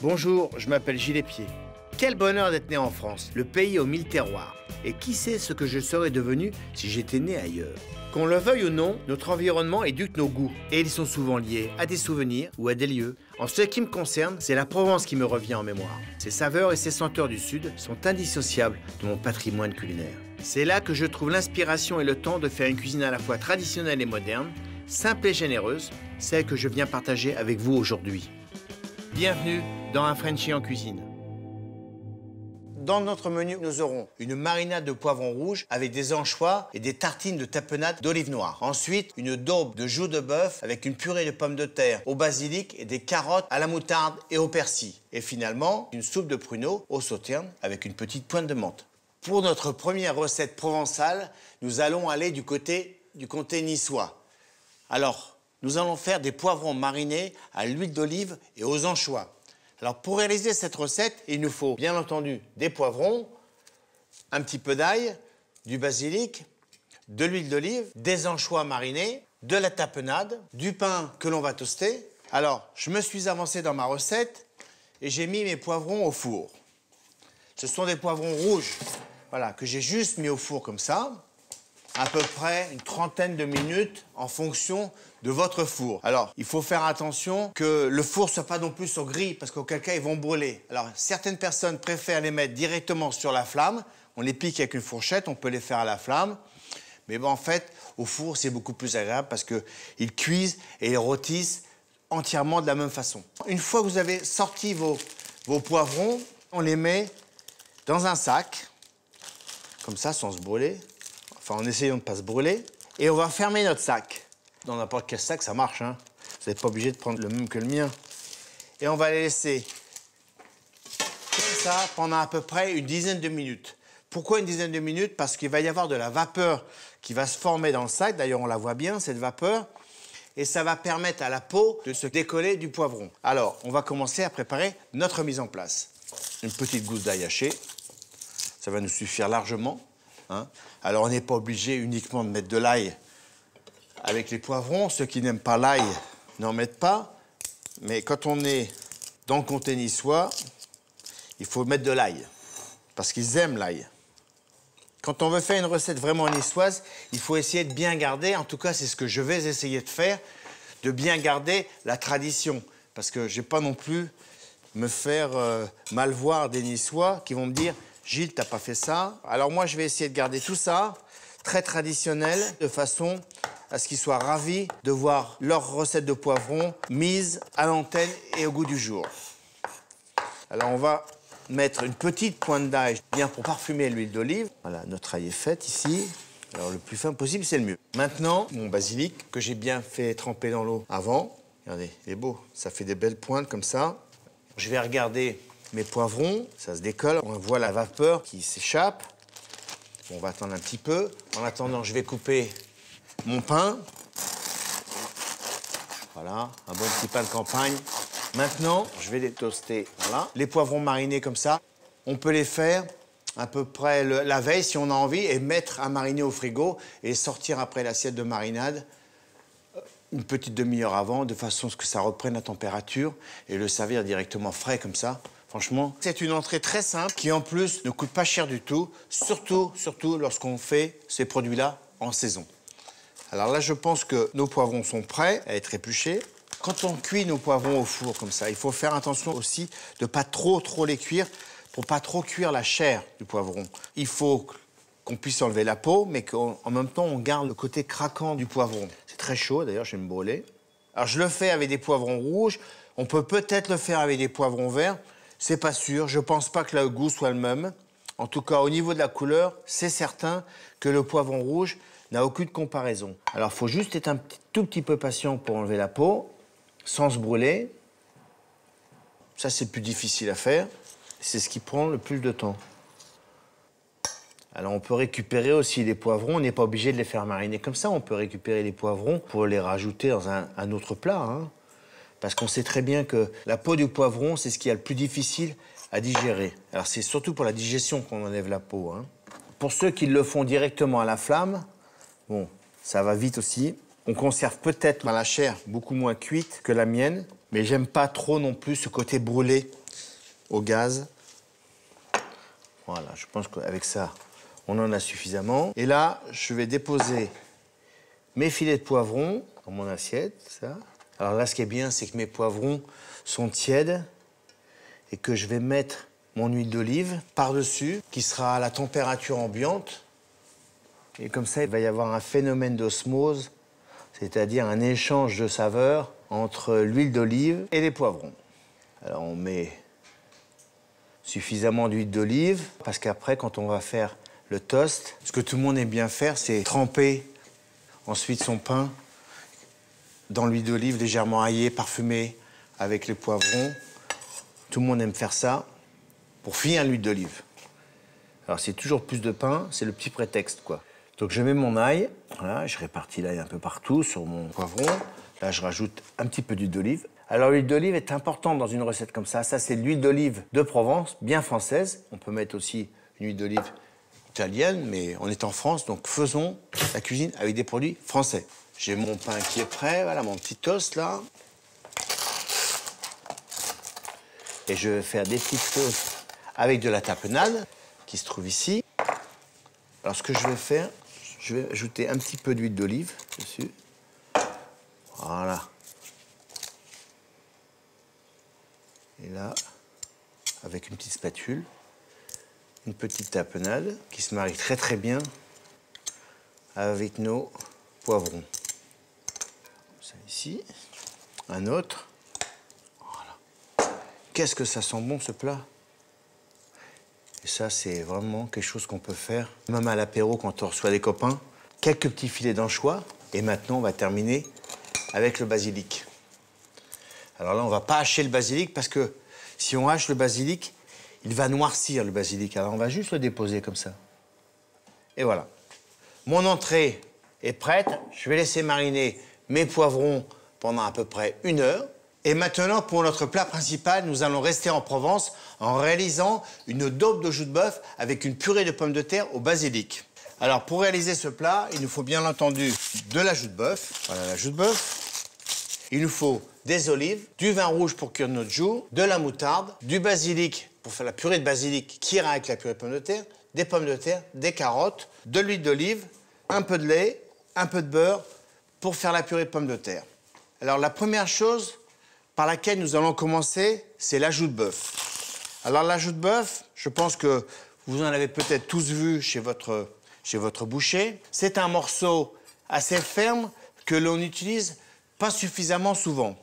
Bonjour, je m'appelle Gilles Espier. Quel bonheur d'être né en France, le pays aux 1000 terroirs. Et qui sait ce que je serais devenu si j'étais né ailleurs? Qu'on le veuille ou non, notre environnement éduque nos goûts. Et ils sont souvent liés à des souvenirs ou à des lieux. En ce qui me concerne, c'est la Provence qui me revient en mémoire. Ses saveurs et ses senteurs du Sud sont indissociables de mon patrimoine culinaire. C'est là que je trouve l'inspiration et le temps de faire une cuisine à la fois traditionnelle et moderne, simple et généreuse, celle que je viens partager avec vous aujourd'hui. Bienvenue dans un Frenchie en cuisine. Dans notre menu, nous aurons une marinade de poivron rouge avec des anchois et des tartines de tapenade d'olive noire. Ensuite, une daube de joues de bœuf avec une purée de pommes de terre au basilic et des carottes à la moutarde et au persil. Et finalement, une soupe de pruneaux au sauterne avec une petite pointe de menthe. Pour notre première recette provençale, nous allons aller du côté du comté niçois. Alors, nous allons faire des poivrons marinés à l'huile d'olive et aux anchois. Alors, pour réaliser cette recette, il nous faut bien entendu des poivrons, un petit peu d'ail, du basilic, de l'huile d'olive, des anchois marinés, de la tapenade, du pain que l'on va toaster. Alors, je me suis avancé dans ma recette et j'ai mis mes poivrons au four. Ce sont des poivrons rouges, voilà, que j'ai juste mis au four comme ça, à peu près une trentaine de minutes en fonction de votre four. Alors, il faut faire attention que le four ne soit pas non plus sur grille, parce qu'auquel cas, ils vont brûler. Alors, certaines personnes préfèrent les mettre directement sur la flamme. On les pique avec une fourchette, on peut les faire à la flamme. Mais bon, en fait, au four, c'est beaucoup plus agréable parce qu'ils cuisent et ils rôtissent entièrement de la même façon. Une fois que vous avez sorti vos poivrons, on les met dans un sac, comme ça, sans se brûler. Enfin, en essayant de ne pas se brûler. Et on va fermer notre sac. Dans n'importe quel sac, ça marche, hein. Vous n'êtes pas obligé de prendre le même que le mien. Et on va les laisser comme ça pendant à peu près une dizaine de minutes. Pourquoi une dizaine de minutes? Parce qu'il va y avoir de la vapeur qui va se former dans le sac. D'ailleurs, on la voit bien, cette vapeur. Et ça va permettre à la peau de se décoller du poivron. Alors, on va commencer à préparer notre mise en place. Une petite gousse d'ail haché. Ça va nous suffire largement. Hein. Alors, on n'est pas obligé uniquement de mettre de l'ail avec les poivrons. Ceux qui n'aiment pas l'ail n'en mettent pas. Mais quand on est dans le comté niçois, il faut mettre de l'ail. Parce qu'ils aiment l'ail. Quand on veut faire une recette vraiment niçoise, il faut essayer de bien garder, en tout cas, c'est ce que je vais essayer de faire, de bien garder la tradition. Parce que je n'ai pas non plus me faire mal voir des Niçois qui vont me dire « Gilles, t'as pas fait ça ». Alors moi, je vais essayer de garder tout ça, très traditionnel, de façon à ce qu'ils soient ravis de voir leur recette de poivrons mise à l'antenne et au goût du jour. Alors on va mettre une petite pointe d'ail, bien pour parfumer l'huile d'olive. Voilà, notre ail est fait ici. Alors le plus fin possible, c'est le mieux. Maintenant, mon basilic, que j'ai bien fait tremper dans l'eau avant. Regardez, il est beau, ça fait des belles pointes comme ça. Je vais regarder mes poivrons, ça se décolle. On voit la vapeur qui s'échappe. On va attendre un petit peu. En attendant, je vais couper mon pain. Voilà, un bon petit pain de campagne. Maintenant, je vais les toaster. Voilà. Les poivrons marinés comme ça, on peut les faire à peu près la veille si on a envie et mettre à mariner au frigo et sortir après l'assiette de marinade une petite demi-heure avant, de façon à ce que ça reprenne la température et le servir directement frais comme ça. Franchement, c'est une entrée très simple qui en plus ne coûte pas cher du tout, surtout lorsqu'on fait ces produits-là en saison. Alors là, je pense que nos poivrons sont prêts à être épluchés. Quand on cuit nos poivrons au four comme ça, il faut faire attention aussi de ne pas trop les cuire pour pas trop cuire la chair du poivron. Il faut qu'on puisse enlever la peau, mais qu'en même temps, on garde le côté craquant du poivron. C'est très chaud, d'ailleurs, je vais me brûler. Alors, je le fais avec des poivrons rouges. On peut peut-être le faire avec des poivrons verts. C'est pas sûr. Je pense pas que le goût soit le même. En tout cas, au niveau de la couleur, c'est certain que le poivron rouge n'a aucune comparaison. Alors, il faut juste être tout petit peu patient pour enlever la peau, sans se brûler. Ça, c'est le plus difficile à faire. C'est ce qui prend le plus de temps. Alors, on peut récupérer aussi les poivrons. On n'est pas obligé de les faire mariner comme ça. On peut récupérer les poivrons pour les rajouter dans un autre plat. Hein. Parce qu'on sait très bien que la peau du poivron, c'est ce qui est le plus difficile à digérer. Alors, c'est surtout pour la digestion qu'on enlève la peau. Hein. Pour ceux qui le font directement à la flamme, bon, ça va vite aussi. On conserve peut-être la chair beaucoup moins cuite que la mienne, mais j'aime pas trop non plus ce côté brûlé au gaz. Voilà, je pense qu'avec ça, on en a suffisamment. Et là, je vais déposer mes filets de poivrons dans mon assiette, ça. Alors là, ce qui est bien, c'est que mes poivrons sont tièdes et que je vais mettre mon huile d'olive par-dessus, qui sera à la température ambiante. Et comme ça, il va y avoir un phénomène d'osmose, c'est-à-dire un échange de saveurs entre l'huile d'olive et les poivrons. Alors on met suffisamment d'huile d'olive, parce qu'après, quand on va faire le toast, ce que tout le monde aime bien faire, c'est tremper ensuite son pain dans l'huile d'olive légèrement aillée, parfumée, avec les poivrons. Tout le monde aime faire ça pour finir l'huile d'olive. Alors c'est toujours plus de pain, c'est le petit prétexte, quoi. Donc je mets mon ail, voilà, je répartis l'ail un peu partout sur mon poivron. Là, je rajoute un petit peu d'huile d'olive. Alors l'huile d'olive est importante dans une recette comme ça. Ça, c'est de l'huile d'olive de Provence, bien française. On peut mettre aussi une huile d'olive italienne, mais on est en France, donc faisons la cuisine avec des produits français. J'ai mon pain qui est prêt, voilà, mon petit toast, là. Et je vais faire des petites toasts avec de la tapenade, qui se trouve ici. Alors, ce que je vais faire, je vais ajouter un petit peu d'huile d'olive dessus. Voilà. Et là, avec une petite spatule, une petite tapenade qui se marie très très bien avec nos poivrons. Ça ici. Un autre. Voilà. Qu'est-ce que ça sent bon, ce plat! Et ça, c'est vraiment quelque chose qu'on peut faire, même à l'apéro quand on reçoit des copains. Quelques petits filets d'anchois. Et maintenant, on va terminer avec le basilic. Alors là, on ne va pas hacher le basilic parce que si on hache le basilic, il va noircir, le basilic. Alors on va juste le déposer comme ça. Et voilà. Mon entrée est prête. Je vais laisser mariner mes poivrons pendant à peu près 1 heure. Et maintenant, pour notre plat principal, nous allons rester en Provence en réalisant une daube de joue de bœuf avec une purée de pommes de terre au basilic. Alors, pour réaliser ce plat, il nous faut bien entendu de la joue de bœuf. Voilà la joue de bœuf. Il nous faut des olives, du vin rouge pour cuire notre joue, de la moutarde, du basilic pour faire la purée de basilic qui ira avec la purée de pommes de terre, des pommes de terre, des carottes, de l'huile d'olive, un peu de lait, un peu de beurre pour faire la purée de pommes de terre. Alors, la première chose par laquelle nous allons commencer, c'est la joue de bœuf. Alors la joue de bœuf, je pense que vous en avez peut-être tous vu chez votre boucher. C'est un morceau assez ferme que l'on n'utilise pas suffisamment souvent.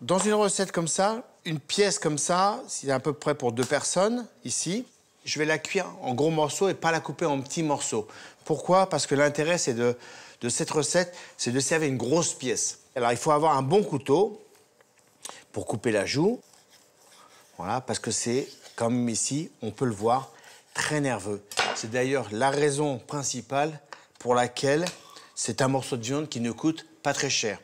Dans une recette comme ça, une pièce comme ça, c'est à peu près pour 2 personnes, ici, je vais la cuire en gros morceaux et pas la couper en petits morceaux. Pourquoi? Parce que l'intérêt de cette recette, c'est de servir une grosse pièce. Alors il faut avoir un bon couteau pour couper la joue. Voilà, parce que c'est, comme ici, on peut le voir, très nerveux. C'est d'ailleurs la raison principale pour laquelle c'est un morceau de viande qui ne coûte pas très cher.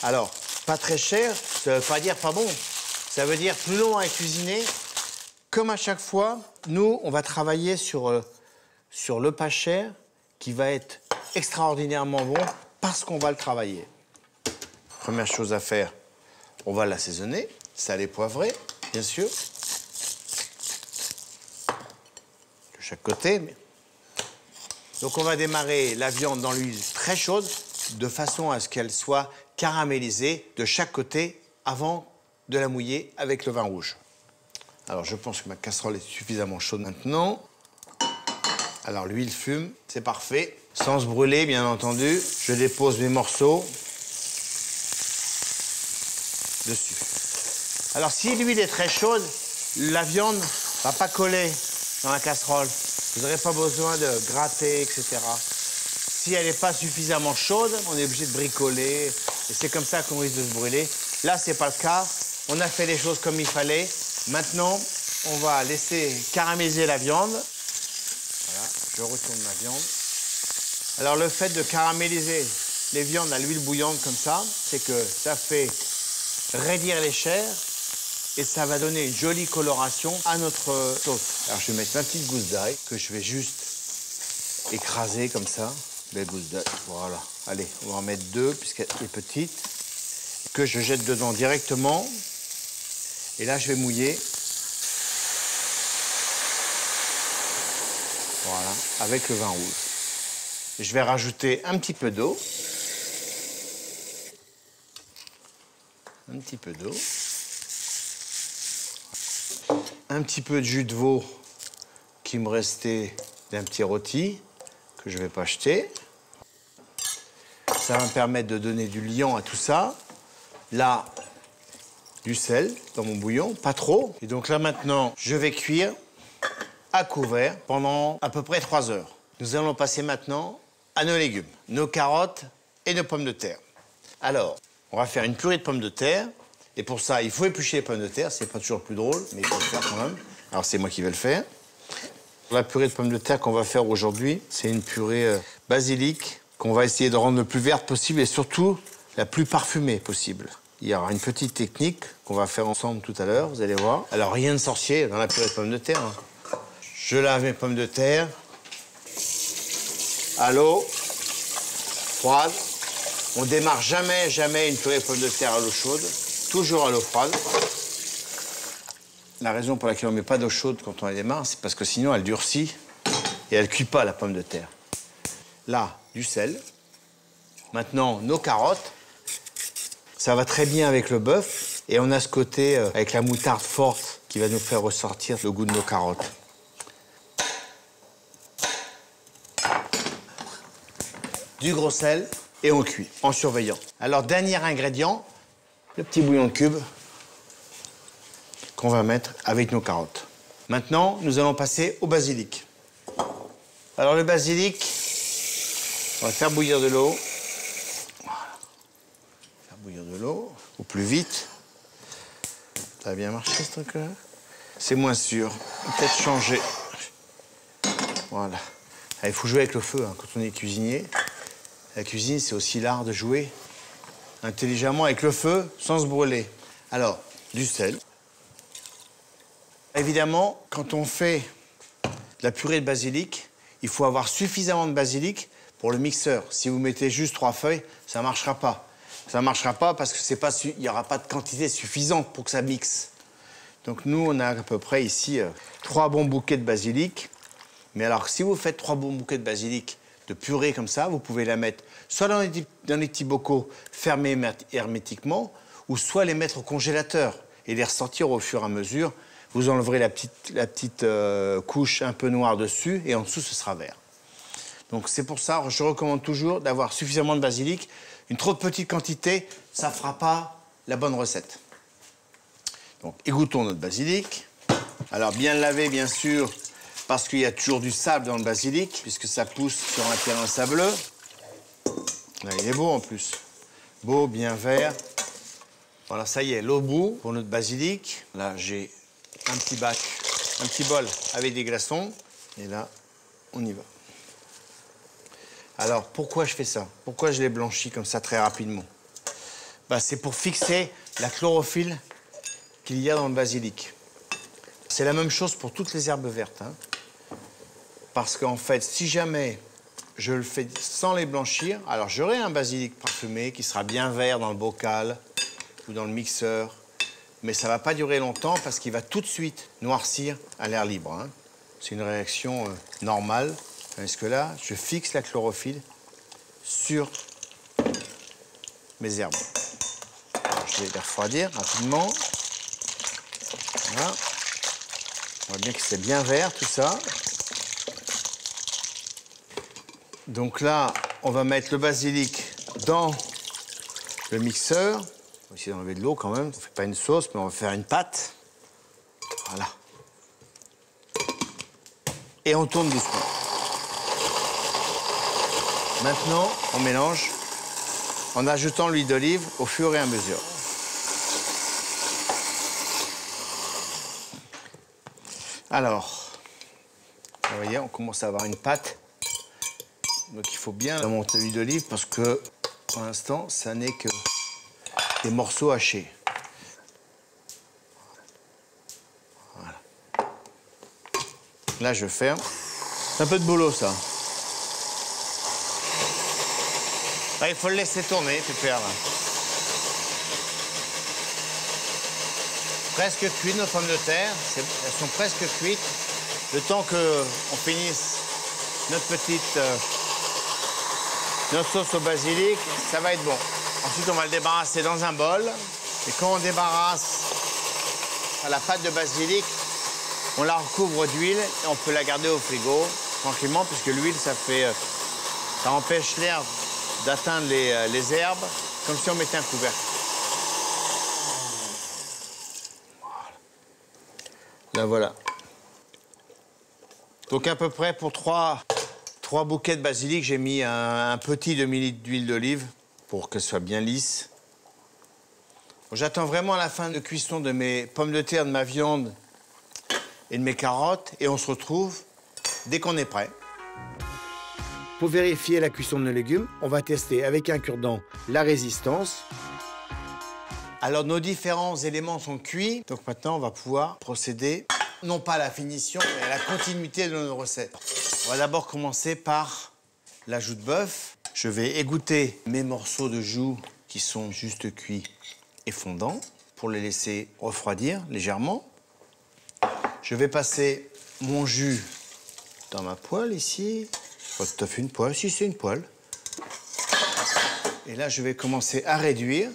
Alors, pas très cher, ça ne veut pas dire pas bon. Ça veut dire plus long à cuisiner. Comme à chaque fois, nous, on va travailler sur le pas cher qui va être extraordinairement bon parce qu'on va le travailler. Première chose à faire, on va l'assaisonner, salé, poivré, bien sûr. De chaque côté. Donc on va démarrer la viande dans l'huile très chaude, de façon à ce qu'elle soit caramélisée de chaque côté avant de la mouiller avec le vin rouge. Alors je pense que ma casserole est suffisamment chaude maintenant. Alors l'huile fume, c'est parfait. Sans se brûler, bien entendu, je dépose mes morceaux dessus. Alors si l'huile est très chaude, la viande va pas coller dans la casserole. Vous n'aurez pas besoin de gratter, etc. Si elle n'est pas suffisamment chaude, on est obligé de bricoler. Et c'est comme ça qu'on risque de se brûler. Là, c'est pas le cas. On a fait les choses comme il fallait. Maintenant, on va laisser caraméliser la viande. Voilà, je retourne ma viande. Alors le fait de caraméliser les viandes à l'huile bouillante comme ça, c'est que ça fait raidir les chairs et ça va donner une jolie coloration à notre sauce. Alors je vais mettre ma petite gousse d'ail que je vais juste écraser comme ça. Belle gousse d'ail, voilà. Allez, on va en mettre 2 puisqu'elle est petite. Que je jette dedans directement. Et là, je vais mouiller Voilà, avec le vin rouge. Je vais rajouter un petit peu d'eau. Un petit peu d'eau. Un petit peu de jus de veau qui me restait d'un petit rôti que je ne vais pas jeter. Ça va me permettre de donner du liant à tout ça. Là, du sel dans mon bouillon, pas trop. Et donc là, maintenant, je vais cuire à couvert pendant à peu près 3 heures. Nous allons passer maintenant à nos légumes, nos carottes et nos pommes de terre. Alors, on va faire une purée de pommes de terre. Et pour ça, il faut éplucher les pommes de terre. C'est pas toujours le plus drôle, mais il faut le faire quand même. Alors, c'est moi qui vais le faire. La purée de pommes de terre qu'on va faire aujourd'hui, c'est une purée basilic qu'on va essayer de rendre le plus verte possible et surtout la plus parfumée possible. Il y aura une petite technique qu'on va faire ensemble tout à l'heure, vous allez voir. Alors, rien de sorcier dans la purée de pommes de terre. Hein. Je lave mes pommes de terre à l'eau froide. On démarre jamais une purée de pommes de terre à l'eau chaude, toujours à l'eau froide. La raison pour laquelle on ne met pas d'eau chaude quand on la démarre, c'est parce que sinon elle durcit et elle ne cuit pas la pomme de terre. Là, du sel. Maintenant, nos carottes. Ça va très bien avec le bœuf. Et on a ce côté avec la moutarde forte qui va nous faire ressortir le goût de nos carottes. Du gros sel et on cuit en surveillant. Alors, dernier ingrédient, le petit bouillon de cube qu'on va mettre avec nos carottes. Maintenant, nous allons passer au basilic. Alors, le basilic, on va faire bouillir de l'eau. Voilà. Faire bouillir de l'eau au plus vite. Ça a bien marché, ce truc-là. C'est moins sûr. Peut-être changer. Voilà. Ah, il faut jouer avec le feu hein, quand on est cuisinier. La cuisine, c'est aussi l'art de jouer intelligemment avec le feu sans se brûler. Alors, du sel. Évidemment, quand on fait de la purée de basilic, il faut avoir suffisamment de basilic pour le mixeur. Si vous mettez juste 3 feuilles, ça ne marchera pas. Ça ne marchera pas parce qu'il n'y aura pas de quantité suffisante pour que ça mixe. Donc nous, on a à peu près ici 3 bons bouquets de basilic. Mais alors, si vous faites 3 bons bouquets de basilic de purée comme ça, vous pouvez la mettre soit dans les petits bocaux fermés hermétiquement, ou soit les mettre au congélateur et les ressortir au fur et à mesure. Vous enleverez la petite couche un peu noire dessus et en dessous, ce sera vert. Donc c'est pour ça, je recommande toujours d'avoir suffisamment de basilic. Une trop petite quantité, ça ne fera pas la bonne recette. Donc égouttons notre basilic. Alors bien le laver, bien sûr, parce qu'il y a toujours du sable dans le basilic, puisque ça pousse sur un terrain sableux. Là, il est beau en plus. Beau, bien vert. Voilà, ça y est, l'eau bout pour notre basilic. Là, j'ai un petit bac, un petit bol avec des glaçons. Et là, on y va. Alors, pourquoi je fais ça? Pourquoi je les blanchis comme ça très rapidement? Bah, c'est pour fixer la chlorophylle qu'il y a dans le basilic. C'est la même chose pour toutes les herbes vertes. Hein. Parce qu'en fait, si jamais je le fais sans les blanchir, alors j'aurai un basilic parfumé qui sera bien vert dans le bocal ou dans le mixeur. Mais ça ne va pas durer longtemps parce qu'il va tout de suite noircir à l'air libre. Hein. C'est une réaction normale. Parce que là, je fixe la chlorophylle sur mes herbes. Alors, je vais les refroidir rapidement. Voilà. On voit bien que c'est bien vert tout ça. Donc là, on va mettre le basilic dans le mixeur. On va essayer d'enlever de l'eau quand même. On ne fait pas une sauce, mais on va faire une pâte. Voilà. Et on tourne doucement. Maintenant, on mélange en ajoutant l'huile d'olive au fur et à mesure. Alors, vous voyez, on commence à avoir une pâte. Donc il faut bien monter l'huile d'olive parce que, pour l'instant, ça n'est que des morceaux hachés. Voilà. Là, je ferme. C'est un peu de boulot, ça. Là, il faut le laisser tourner, Pépère, là. Presque cuites, nos pommes de terre. Elles sont presque cuites. Le temps qu'on finisse notre sauce au basilic, ça va être bon. Ensuite, on va le débarrasser dans un bol. Et quand on débarrasse la pâte de basilic, on la recouvre d'huile et on peut la garder au frigo tranquillement, puisque l'huile, ça empêche l'air d'atteindre les herbes, comme si on mettait un couvercle. Là, voilà. Donc, à peu près pour 3 bouquets de basilic, j'ai mis un petit demi-litre d'huile d'olive pour qu'elle soit bien lisse. J'attends vraiment la fin de cuisson de mes pommes de terre, de ma viande et de mes carottes. Et on se retrouve dès qu'on est prêt. Pour vérifier la cuisson de nos légumes, on va tester avec un cure-dent la résistance. Alors, nos différents éléments sont cuits. Donc maintenant, on va pouvoir procéder, non pas à la finition, mais à la continuité de nos recettes. On va d'abord commencer par la joue de bœuf. Je vais égoutter mes morceaux de joue qui sont juste cuits et fondants pour les laisser refroidir légèrement. Je vais passer mon jus dans ma poêle ici. Pas tout à fait une poêle, si c'est une poêle. Et là, je vais commencer à réduire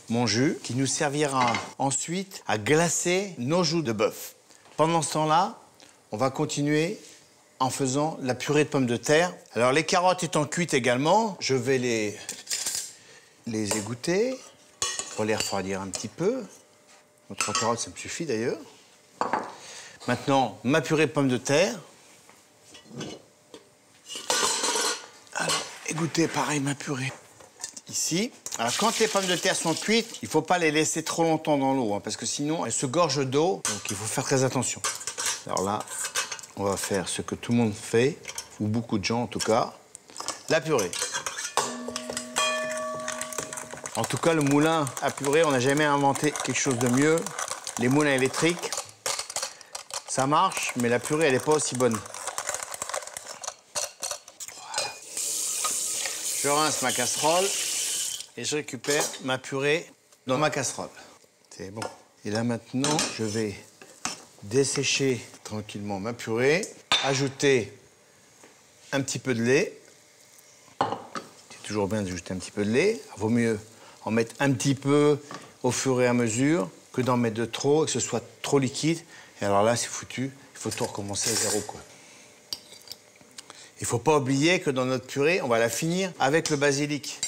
mon jus qui nous servira ensuite à glacer nos joues de bœuf. Pendant ce temps-là, on va continuer en faisant la purée de pommes de terre. Alors, les carottes étant cuites également, je vais les égoutter pour les refroidir un petit peu. 3 carottes, ça me suffit d'ailleurs. Maintenant, ma purée de pommes de terre. Alors, égoutter pareil ma purée ici. Alors, quand les pommes de terre sont cuites, il ne faut pas les laisser trop longtemps dans l'eau, hein, parce que sinon, elles se gorgent d'eau. Donc, il faut faire très attention. Alors là, on va faire ce que tout le monde fait, ou beaucoup de gens en tout cas, la purée. En tout cas, le moulin à purée, on n'a jamais inventé quelque chose de mieux. Les moulins électriques, ça marche, mais la purée, elle n'est pas aussi bonne. Voilà. Je rince ma casserole et je récupère ma purée dans ma casserole. C'est bon. Et là, maintenant, je vais dessécher tranquillement ma purée, ajouter un petit peu de lait. C'est toujours bien d'ajouter un petit peu de lait. Il vaut mieux en mettre un petit peu au fur et à mesure que d'en mettre de trop et que ce soit trop liquide. Et alors là, c'est foutu. Il faut tout recommencer à zéro, quoi. Il ne faut pas oublier que dans notre purée, on va la finir avec le basilic.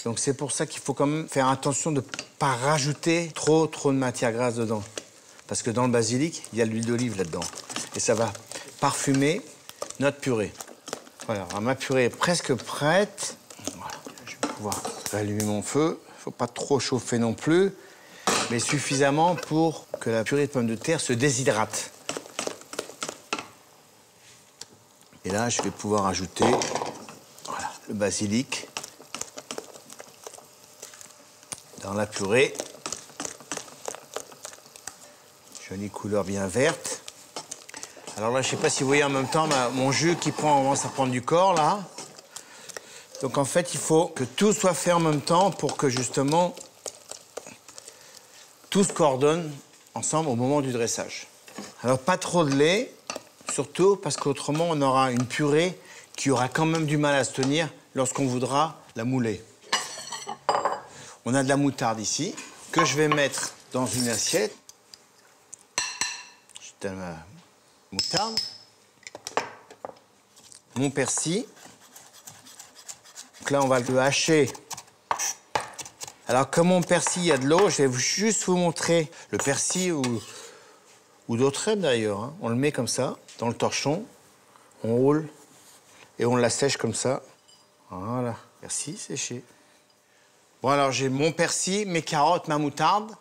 Donc c'est pour ça qu'il faut quand même faire attention de ne pas rajouter trop de matière grasse dedans. Parce que dans le basilic, il y a de l'huile d'olive là-dedans. Et ça va parfumer notre purée. Voilà, alors ma purée est presque prête. Voilà, je vais pouvoir rallumer mon feu. Il ne faut pas trop chauffer non plus, mais suffisamment pour que la purée de pommes de terre se déshydrate. Et là, je vais pouvoir ajouter voilà, le basilic dans la purée. Jolie couleur bien verte. Alors là, je ne sais pas si vous voyez en même temps mon jus qui commence à prendre du corps, là. Donc en fait, il faut que tout soit fait en même temps pour que justement tout se coordonne ensemble au moment du dressage. Alors pas trop de lait, surtout parce qu'autrement on aura une purée qui aura quand même du mal à se tenir lorsqu'on voudra la mouler. On a de la moutarde ici que je vais mettre dans une assiette. J'ai ma moutarde, mon persil. Donc là, on va le hacher. Alors, comme mon persil, il y a de l'eau, je vais juste vous montrer le persil ou d'autres herbes d'ailleurs. Hein. On le met comme ça, dans le torchon, on roule et on l'assèche comme ça. Voilà, persil séché. Bon, alors j'ai mon persil, mes carottes, ma moutarde.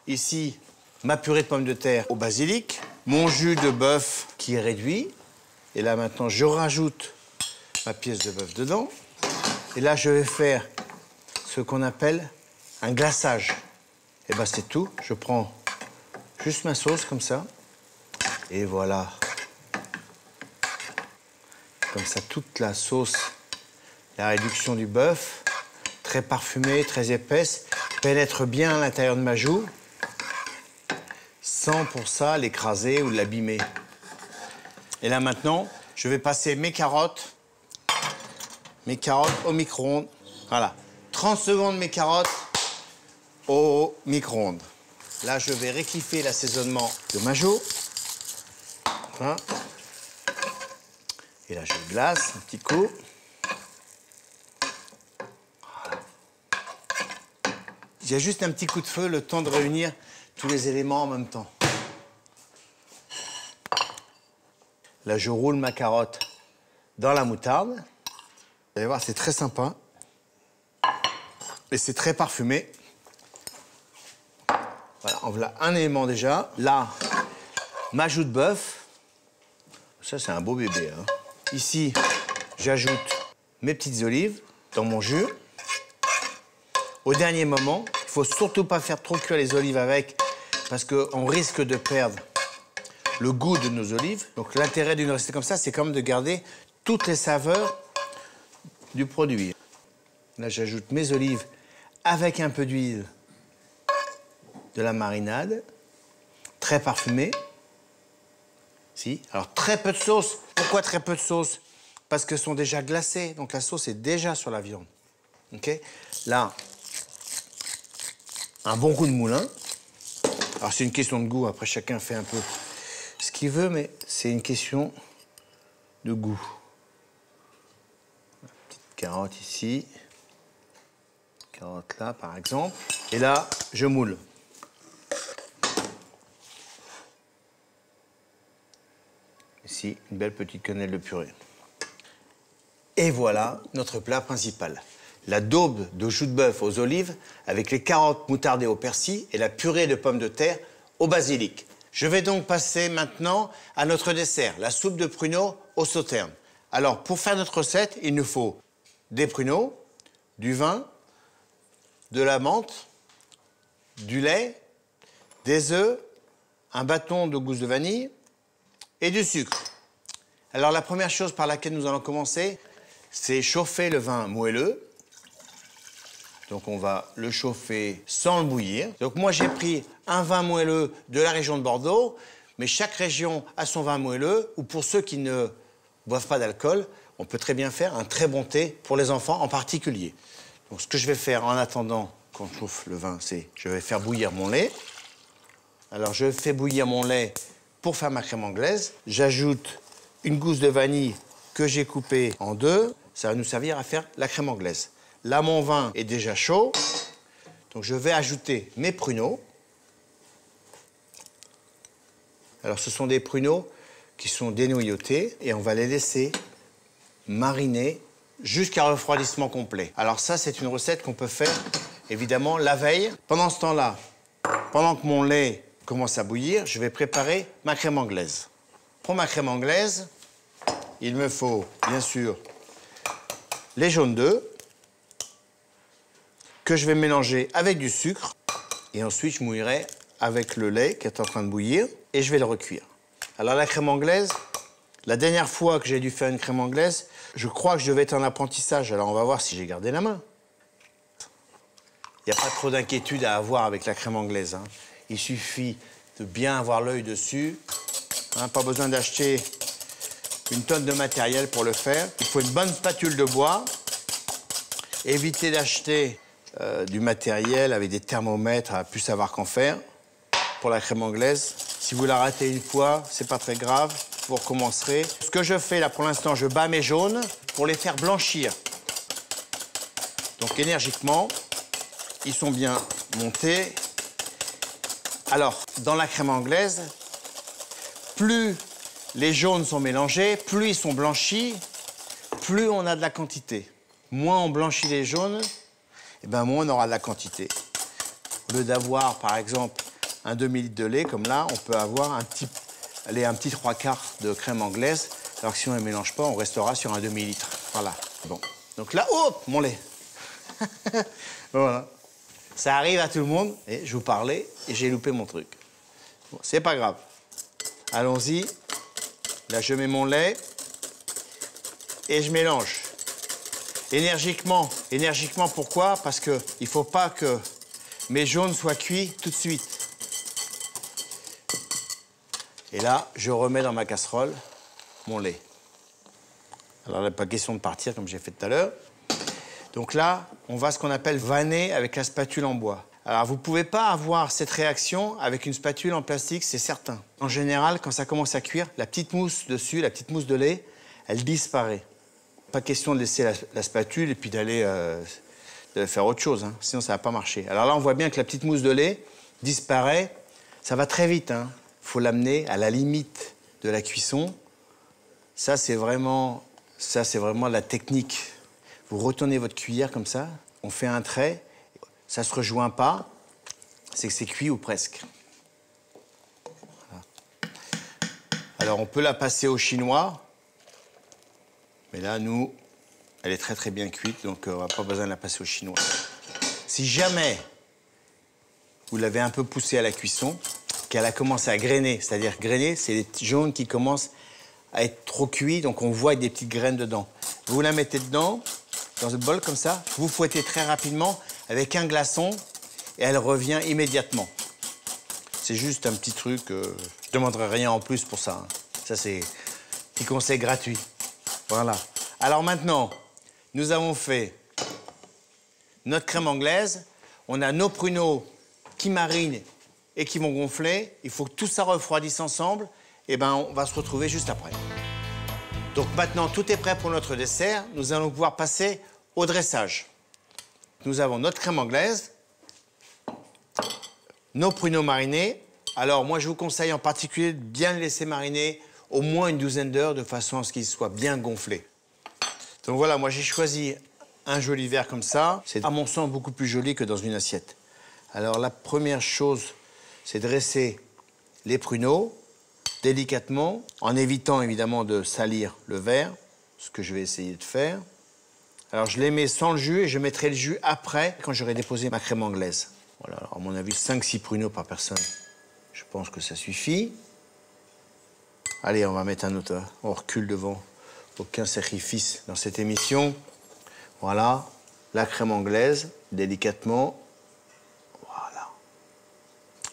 Ici, ma purée de pommes de terre au basilic, mon jus de bœuf qui est réduit. Et là, maintenant, je rajoute ma pièce de bœuf dedans. Et là, je vais faire ce qu'on appelle un glaçage. Et ben c'est tout. Je prends juste ma sauce comme ça. Et voilà. Comme ça, toute la sauce, la réduction du bœuf, très parfumée, très épaisse, pénètre bien à l'intérieur de ma joue, sans pour ça l'écraser ou l'abîmer. Et là maintenant, je vais passer mes carottes au micro-ondes. Voilà, 30 secondes mes carottes au micro-ondes. Là, je vais réquiffer l'assaisonnement de Majo. Voilà. Et là, je glace un petit coup. Voilà. Il y a juste un petit coup de feu, le temps de réunir tous les éléments en même temps. Là, je roule ma carotte dans la moutarde. Vous allez voir, c'est très sympa. Et c'est très parfumé. Voilà, en voilà un élément déjà. Là, ma joue de bœuf. Ça, c'est un beau bébé, hein. Ici, j'ajoute mes petites olives dans mon jus. Au dernier moment, il ne faut surtout pas faire trop cuire les olives avec, parce qu'on risque de perdre le goût de nos olives. Donc l'intérêt d'une recette comme ça, c'est quand même de garder toutes les saveurs du produit. Là, j'ajoute mes olives avec un peu d'huile de la marinade, très parfumée. Si. Alors très peu de sauce. Pourquoi très peu de sauce? Parce qu'elles sont déjà glacées, donc la sauce est déjà sur la viande. Ok? Là, un bon coup de moulin. Alors c'est une question de goût, après chacun fait un peu ce qu'il veut, mais c'est une question de goût. Petite carotte ici. Carotte là, par exemple. Et là, je moule. Ici, une belle petite quenelle de purée. Et voilà notre plat principal. La daube de choux de bœuf aux olives avec les carottes moutardées au persil et la purée de pommes de terre au basilic. Je vais donc passer maintenant à notre dessert, la soupe de pruneaux au sauterne. Alors, pour faire notre recette, il nous faut des pruneaux, du vin, de la menthe, du lait, des œufs, un bâton de gousse de vanille et du sucre. Alors, la première chose par laquelle nous allons commencer, c'est chauffer le vin moelleux. Donc, on va le chauffer sans le bouillir. Donc, moi, j'ai pris un vin moelleux de la région de Bordeaux, mais chaque région a son vin moelleux, ou pour ceux qui ne boivent pas d'alcool, on peut très bien faire un très bon thé pour les enfants en particulier. Donc, ce que je vais faire en attendant qu'on chauffe le vin, c'est je vais faire bouillir mon lait. Alors, je fais bouillir mon lait pour faire ma crème anglaise. J'ajoute une gousse de vanille que j'ai coupée en deux. Ça va nous servir à faire la crème anglaise. Là, mon vin est déjà chaud. Donc, je vais ajouter mes pruneaux. Alors, ce sont des pruneaux qui sont dénoyautés et on va les laisser mariner jusqu'à refroidissement complet. Alors ça, c'est une recette qu'on peut faire, évidemment, la veille. Pendant ce temps-là, pendant que mon lait commence à bouillir, je vais préparer ma crème anglaise. Pour ma crème anglaise, il me faut, bien sûr, les jaunes d'œufs que je vais mélanger avec du sucre. Et ensuite, je mouillerai avec le lait qui est en train de bouillir et je vais le recuire. Alors, la crème anglaise, la dernière fois que j'ai dû faire une crème anglaise, je crois que je devais être en apprentissage. Alors, on va voir si j'ai gardé la main. Il n'y a pas trop d'inquiétude à avoir avec la crème anglaise, hein. Il suffit de bien avoir l'œil dessus. Hein, pas besoin d'acheter une tonne de matériel pour le faire. Il faut une bonne spatule de bois. Évitez d'acheter du matériel avec des thermomètres à plus savoir qu'en faire pour la crème anglaise. Si vous la ratez une fois, c'est pas très grave. Vous recommencerez. Ce que je fais là pour l'instant, je bats mes jaunes pour les faire blanchir. Donc énergiquement, ils sont bien montés. Alors, dans la crème anglaise, plus les jaunes sont mélangés, plus ils sont blanchis, plus on a de la quantité. Moins on blanchit les jaunes, et ben moins on aura de la quantité. Au lieu d'avoir, par exemple, un demi-litre de lait, comme là, on peut avoir un petit 3/4 de crème anglaise. Alors que si on ne les mélange pas, on restera sur un demi-litre. Voilà. Bon. Donc là, hop, mon lait. Voilà. Ça arrive à tout le monde. Et je vous parlais et j'ai loupé mon truc. Bon, c'est pas grave. Allons-y. Là, je mets mon lait et je mélange. Énergiquement. Énergiquement, pourquoi? Parce qu'il ne faut pas que mes jaunes soient cuits tout de suite. Et là, je remets dans ma casserole mon lait. Alors là, pas question de partir comme j'ai fait tout à l'heure. Donc là, on va ce qu'on appelle vanner avec la spatule en bois. Alors vous ne pouvez pas avoir cette réaction avec une spatule en plastique, c'est certain. En général, quand ça commence à cuire, la petite mousse dessus, la petite mousse de lait, elle disparaît. Pas question de laisser la spatule et puis d'aller de faire autre chose, hein. Sinon ça ne va pas marcher. Alors là, on voit bien que la petite mousse de lait disparaît. Ça va très vite, hein. Faut l'amener à la limite de la cuisson. Ça, c'est vraiment la technique. Vous retournez votre cuillère comme ça, on fait un trait, ça ne se rejoint pas, c'est que c'est cuit ou presque. Voilà. Alors, on peut la passer au chinois, mais là, nous, elle est très très bien cuite, donc on n'a pas besoin de la passer au chinois. Si jamais vous l'avez un peu poussée à la cuisson, qu'elle a commencé à grainer, c'est-à-dire grainer, c'est les jaunes qui commencent à être trop cuits, donc on voit des petites graines dedans. Vous la mettez dedans, dans un bol comme ça, vous fouettez très rapidement avec un glaçon et elle revient immédiatement. C'est juste un petit truc, je ne demanderai rien en plus pour ça. Hein. Ça, c'est un petit conseil gratuit. Voilà. Alors maintenant, nous avons fait notre crème anglaise. On a nos pruneaux qui marinent et qui vont gonfler. Il faut que tout ça refroidisse ensemble. Et ben, on va se retrouver juste après. Donc maintenant, tout est prêt pour notre dessert. Nous allons pouvoir passer au dressage. Nous avons notre crème anglaise, nos pruneaux marinés. Alors moi, je vous conseille en particulier de bien les laisser mariner au moins une douzaine d'heures de façon à ce qu'ils soient bien gonflés. Donc voilà, moi j'ai choisi un joli verre comme ça. C'est à mon sens beaucoup plus joli que dans une assiette. Alors la première chose, c'est dresser les pruneaux délicatement, en évitant évidemment de salir le verre, ce que je vais essayer de faire. Alors je les mets sans le jus et je mettrai le jus après, quand j'aurai déposé ma crème anglaise. Voilà, alors à mon avis, 5-6 pruneaux par personne. Je pense que ça suffit. Allez, on va mettre un autre. On recule devant. Aucun sacrifice dans cette émission. Voilà, la crème anglaise, délicatement. Voilà.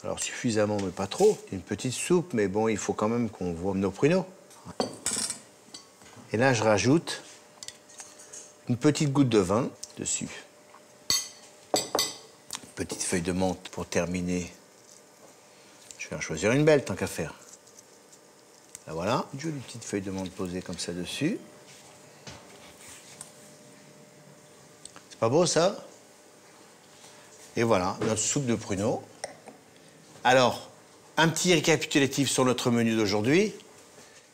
Alors suffisamment, mais pas trop. Une petite soupe, mais bon, il faut quand même qu'on voit nos pruneaux. Et là, je rajoute une petite goutte de vin dessus. Une petite feuille de menthe pour terminer. Je vais en choisir une belle, tant qu'à faire. Là, voilà, une jolie petite feuille de menthe posée comme ça dessus. C'est pas beau, ça? Et voilà, notre soupe de pruneaux. Alors, un petit récapitulatif sur notre menu d'aujourd'hui.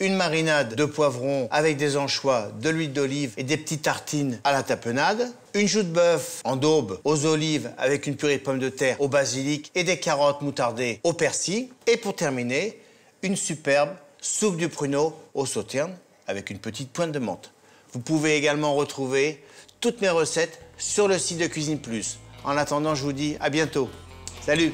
Une marinade de poivrons avec des anchois, de l'huile d'olive et des petites tartines à la tapenade. Une joue de bœuf en daube aux olives avec une purée de pommes de terre au basilic et des carottes moutardées au persil. Et pour terminer, une superbe soupe du pruneau au sauterne avec une petite pointe de menthe. Vous pouvez également retrouver toutes mes recettes sur le site de Cuisine Plus. En attendant, je vous dis à bientôt. Salut!